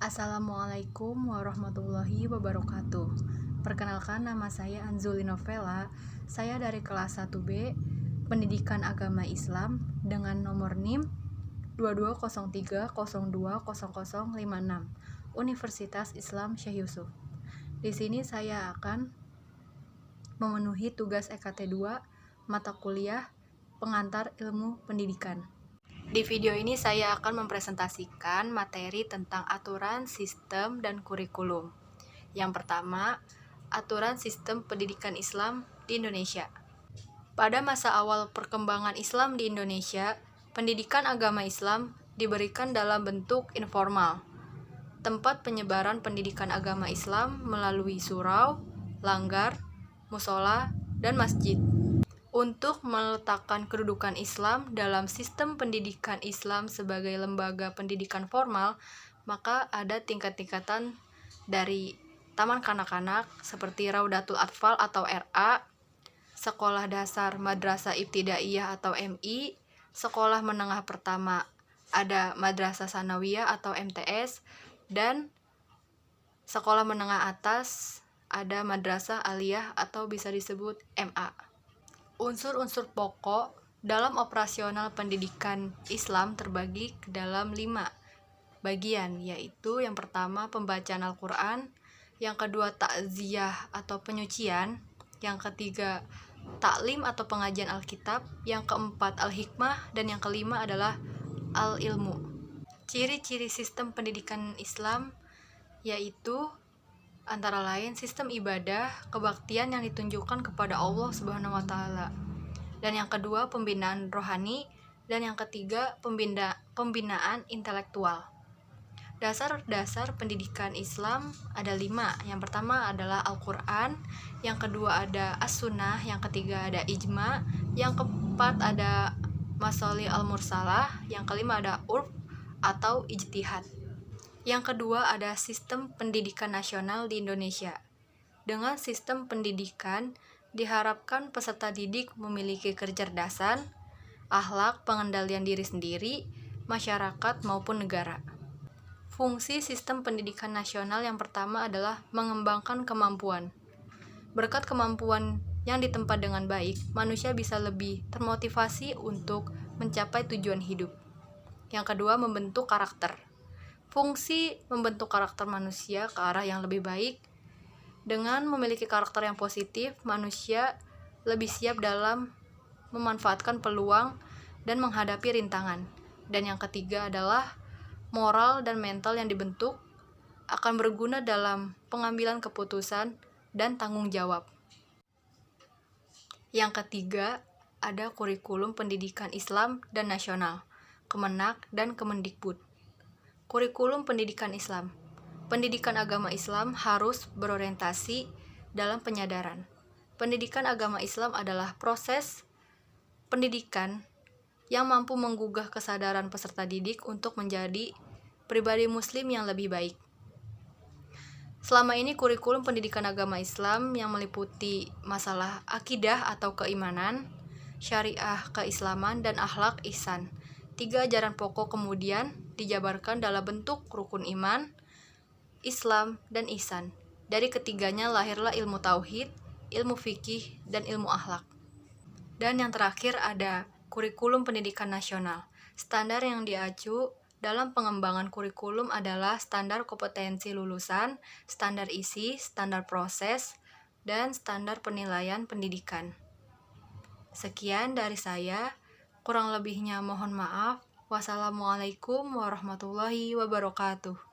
Assalamualaikum warahmatullahi wabarakatuh. Perkenalkan, nama saya Anzuli Novela. Saya dari kelas 1B Pendidikan Agama Islam dengan nomor NIM 2203020056 Universitas Islam Syekh Yusuf. Di sini saya akan memenuhi tugas EKT 2 mata kuliah Pengantar Ilmu Pendidikan. Di video ini saya akan mempresentasikan materi tentang aturan, sistem, dan kurikulum. Yang pertama, aturan sistem pendidikan Islam di Indonesia. Pada masa awal perkembangan Islam di Indonesia, pendidikan agama Islam diberikan dalam bentuk informal. Tempat penyebaran pendidikan agama Islam melalui surau, langgar, musola, dan masjid. Untuk meletakkan kedudukan Islam dalam sistem pendidikan Islam sebagai lembaga pendidikan formal, maka ada tingkat-tingkatan dari taman kanak-kanak seperti Raudatul Atfal atau RA, sekolah dasar Madrasah Ibtidaiyah atau MI, sekolah menengah pertama ada Madrasah Sanawiyah atau MTS, dan sekolah menengah atas ada Madrasah Aliyah atau bisa disebut MA. Unsur-unsur pokok dalam operasional pendidikan Islam terbagi ke dalam 5 bagian, yaitu yang pertama pembacaan Al-Quran, yang kedua takziah atau penyucian, yang ketiga taklim atau pengajian Alkitab, yang keempat al-hikmah, dan yang kelima adalah al-ilmu. Ciri-ciri sistem pendidikan Islam yaitu antara lain sistem ibadah, kebaktian yang ditunjukkan kepada Allah Subhanahu wa Ta'ala. Dan yang kedua, pembinaan rohani, dan yang ketiga, pembinaan intelektual. Dasar-dasar pendidikan Islam ada 5. Yang pertama adalah Al-Quran, yang kedua ada As-Sunnah, yang ketiga ada Ijma, yang keempat ada Masolih Al-Mursalah, yang kelima ada Urf atau Ijtihad. Yang kedua ada sistem pendidikan nasional di Indonesia. Dengan sistem pendidikan, diharapkan peserta didik memiliki kecerdasan, akhlak, pengendalian diri sendiri, masyarakat maupun negara. Fungsi sistem pendidikan nasional yang pertama adalah mengembangkan kemampuan. Berkat kemampuan yang ditempa dengan baik, manusia bisa lebih termotivasi untuk mencapai tujuan hidup. Yang kedua, membentuk karakter. Fungsi membentuk karakter manusia ke arah yang lebih baik. Dengan memiliki karakter yang positif, manusia lebih siap dalam memanfaatkan peluang dan menghadapi rintangan. Dan yang ketiga adalah moral dan mental yang dibentuk akan berguna dalam pengambilan keputusan dan tanggung jawab. Yang ketiga, ada kurikulum pendidikan Islam dan nasional, Kemenak dan Kemendikbud. Kurikulum pendidikan Islam. Pendidikan agama Islam harus berorientasi dalam penyadaran. Pendidikan agama Islam adalah proses pendidikan yang mampu menggugah kesadaran peserta didik untuk menjadi pribadi muslim yang lebih baik. Selama ini kurikulum pendidikan agama Islam yang meliputi masalah akidah atau keimanan, syariah keislaman, dan akhlak ihsan. 3 ajaran pokok kemudian dijabarkan dalam bentuk rukun iman, Islam, dan ihsan. Dari ketiganya lahirlah ilmu tauhid, ilmu fikih, dan ilmu akhlak. Dan yang terakhir ada kurikulum pendidikan nasional. Standar yang diacu dalam pengembangan kurikulum adalah standar kompetensi lulusan, standar isi, standar proses, dan standar penilaian pendidikan. Sekian dari saya. Kurang lebihnya mohon maaf. Wassalamualaikum warahmatullahi wabarakatuh.